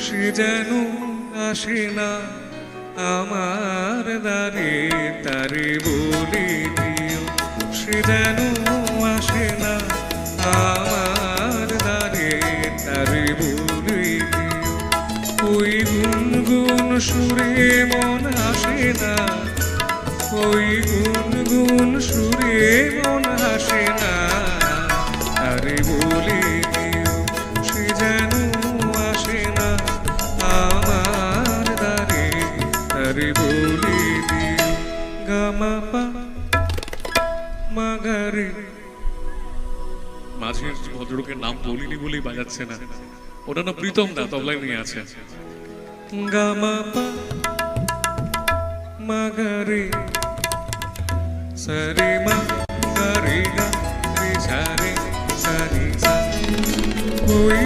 সে যেন আসে না আমার দ্বারে, তারে বলে দিও সে যেন আসে না আমার দ্বারে, তারে বলে দিও। ওই গুনগুন সুরে মন আসে না, ওই গুনগুন সুরে মন আসে না, তারে বলে দিও সে যেন আসে না আমার দ্বারে, তারে বলে দিও। গামা পা মাগারে, মাঝে ভদ্রলোকের নাম বলিনি বলেই বাজাচ্ছে না, ওটা না প্রীতম দা তবলায় নিয়ে আছে। গামা পা মাগারে সরে মা গরে গা রে সা রে সা রে সা। ওই